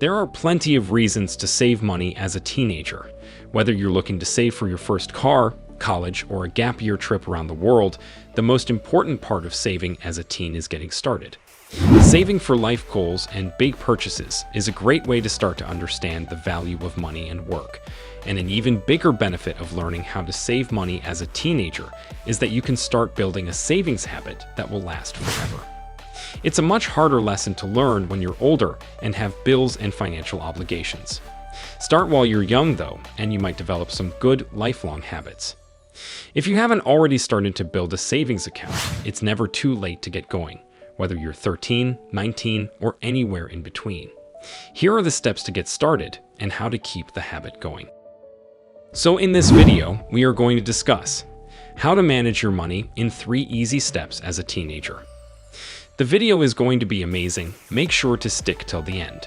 There are plenty of reasons to save money as a teenager. Whether you're looking to save for your first car, college, or a gap year trip around the world, the most important part of saving as a teen is getting started. Saving for life goals and big purchases is a great way to start to understand the value of money and work. And an even bigger benefit of learning how to save money as a teenager is that you can start building a savings habit that will last forever. It's a much harder lesson to learn when you're older and have bills and financial obligations. Start while you're young, though, and you might develop some good lifelong habits. If you haven't already started to build a savings account, it's never too late to get going, whether you're 13, 19, or anywhere in between. Here are the steps to get started and how to keep the habit going. So in this video, we are going to discuss how to manage your money in 3 easy steps as a teenager. The video is going to be amazing. Make sure to stick till the end.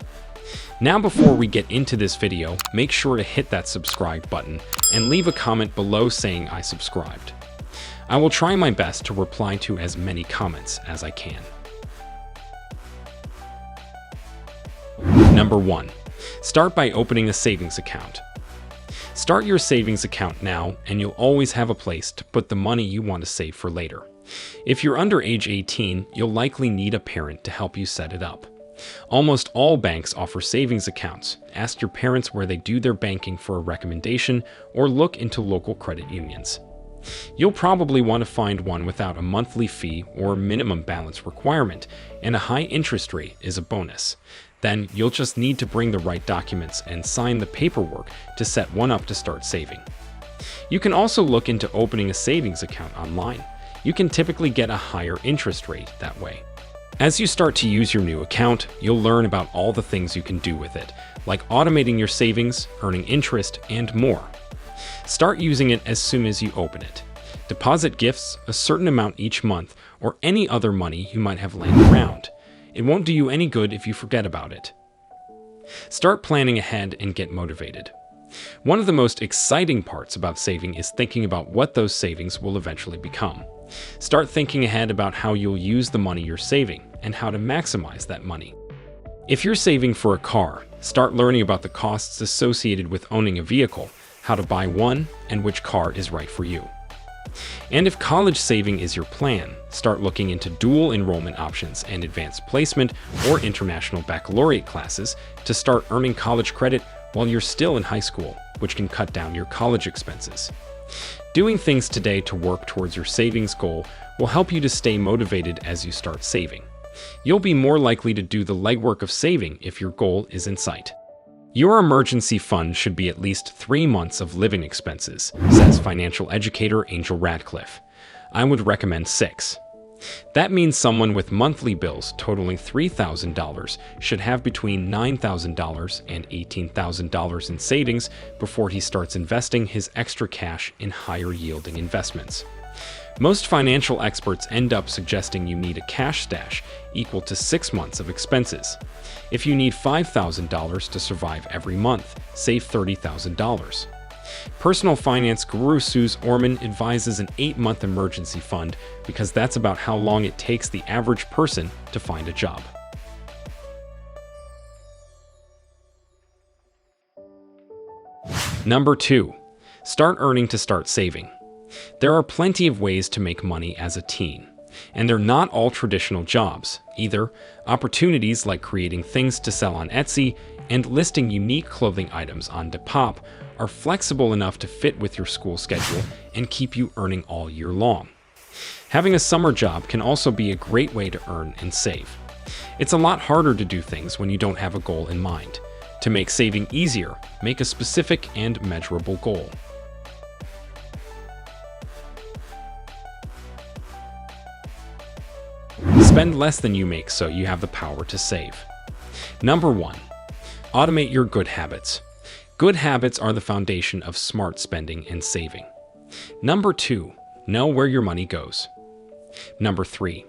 Now, before we get into this video, make sure to hit that subscribe button and leave a comment below saying I subscribed. I will try my best to reply to as many comments as I can. Number 1. Start by opening a savings account. Start your savings account now, and you'll always have a place to put the money you want to save for later. If you're under age 18, you'll likely need a parent to help you set it up. Almost all banks offer savings accounts. Ask your parents where they do their banking for a recommendation, or look into local credit unions. You'll probably want to find one without a monthly fee or minimum balance requirement, and a high interest rate is a bonus. Then you'll just need to bring the right documents and sign the paperwork to set one up to start saving. You can also look into opening a savings account online. You can typically get a higher interest rate that way. As you start to use your new account, you'll learn about all the things you can do with it, like automating your savings, earning interest, and more. Start using it as soon as you open it. Deposit gifts, a certain amount each month, or any other money you might have laying around. It won't do you any good if you forget about it. Start planning ahead and get motivated. One of the most exciting parts about saving is thinking about what those savings will eventually become. Start thinking ahead about how you'll use the money you're saving and how to maximize that money. If you're saving for a car, start learning about the costs associated with owning a vehicle, how to buy one, and which car is right for you. And if college saving is your plan, start looking into dual enrollment options and advanced placement or international baccalaureate classes to start earning college credit while you're still in high school, which can cut down your college expenses. Doing things today to work towards your savings goal will help you to stay motivated as you start saving. You'll be more likely to do the legwork of saving if your goal is in sight. Your emergency fund should be at least 3 months of living expenses, says financial educator Angel Radcliffe. I would recommend 6. That means someone with monthly bills totaling $3,000 should have between $9,000 and $18,000 in savings before he starts investing his extra cash in higher-yielding investments. Most financial experts end up suggesting you need a cash stash equal to 6 months of expenses. If you need $5,000 to survive every month, save $30,000. Personal finance guru Suze Orman advises an 8-month emergency fund because that's about how long it takes the average person to find a job. Number 2. Start earning to start saving. There are plenty of ways to make money as a teen, and they're not all traditional jobs either. Opportunities like creating things to sell on Etsy and listing unique clothing items on Depop are flexible enough to fit with your school schedule and keep you earning all year long. Having a summer job can also be a great way to earn and save. It's a lot harder to do things when you don't have a goal in mind. To make saving easier, make a specific and measurable goal. Spend less than you make so you have the power to save. Number 1. Automate your good habits. Good habits are the foundation of smart spending and saving. Number 2. Know where your money goes. Number 3.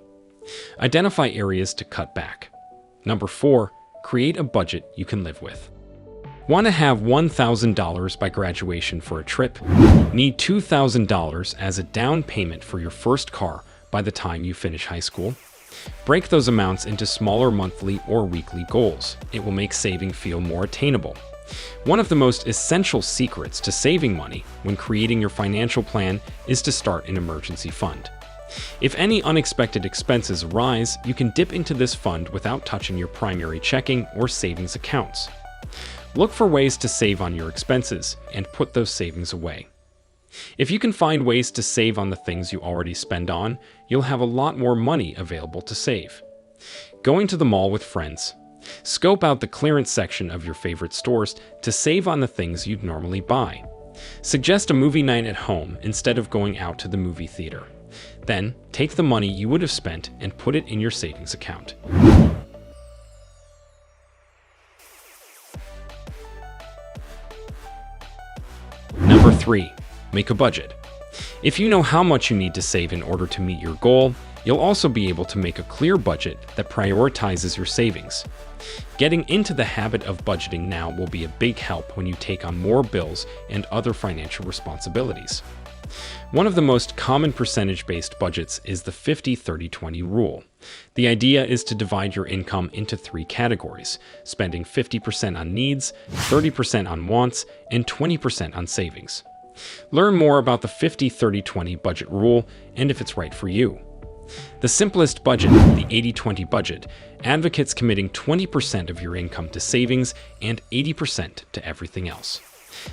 Identify areas to cut back. Number 4. Create a budget you can live with. Want to have $1,000 by graduation for a trip? Need $2,000 as a down payment for your first car by the time you finish high school? Break those amounts into smaller monthly or weekly goals. It will make saving feel more attainable. One of the most essential secrets to saving money when creating your financial plan is to start an emergency fund. If any unexpected expenses arise, you can dip into this fund without touching your primary checking or savings accounts. Look for ways to save on your expenses and put those savings away. If you can find ways to save on the things you already spend on, you'll have a lot more money available to save. Going to the mall with friends. Scope out the clearance section of your favorite stores to save on the things you'd normally buy. Suggest a movie night at home instead of going out to the movie theater. Then, take the money you would have spent and put it in your savings account. Number 3. Make a budget. If you know how much you need to save in order to meet your goal, you'll also be able to make a clear budget that prioritizes your savings. Getting into the habit of budgeting now will be a big help when you take on more bills and other financial responsibilities. One of the most common percentage-based budgets is the 50-30-20 rule. The idea is to divide your income into 3 categories, spending 50% on needs, 30% on wants, and 20% on savings. Learn more about the 50-30-20 budget rule and if it's right for you. The simplest budget, the 80-20 budget, advocates committing 20% of your income to savings and 80% to everything else.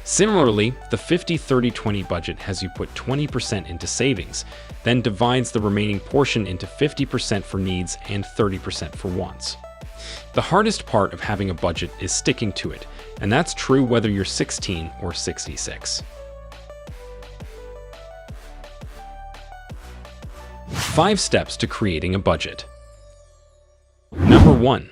Similarly, the 50-30-20 budget has you put 20% into savings, then divides the remaining portion into 50% for needs and 30% for wants. The hardest part of having a budget is sticking to it, and that's true whether you're 16 or 66. 5 steps to creating a budget. Number 1.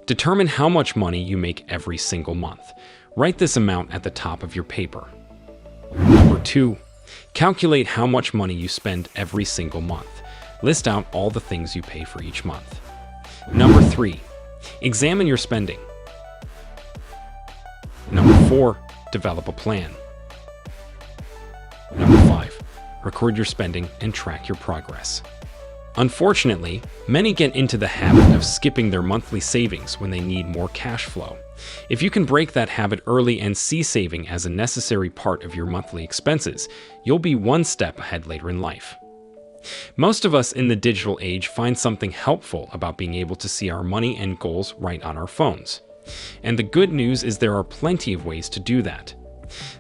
Determine how much money you make every single month. Write this amount at the top of your paper. Number 2. Calculate how much money you spend every single month. List out all the things you pay for each month. Number 3. Examine your spending. Number 4. Develop a plan. Number 5. Record your spending and track your progress. Unfortunately, many get into the habit of skipping their monthly savings when they need more cash flow. If you can break that habit early and see saving as a necessary part of your monthly expenses, you'll be one step ahead later in life. Most of us in the digital age find something helpful about being able to see our money and goals right on our phones. And the good news is there are plenty of ways to do that.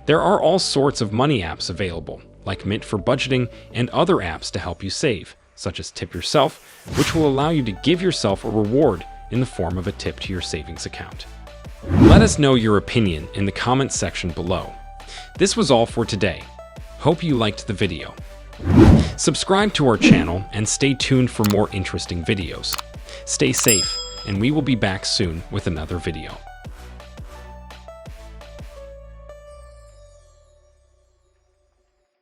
There are all sorts of money apps available, like Mint for budgeting and other apps to help you save, such as Tip Yourself, which will allow you to give yourself a reward in the form of a tip to your savings account. Let us know your opinion in the comments section below. This was all for today. Hope you liked the video. Subscribe to our channel and stay tuned for more interesting videos. Stay safe, and we will be back soon with another video.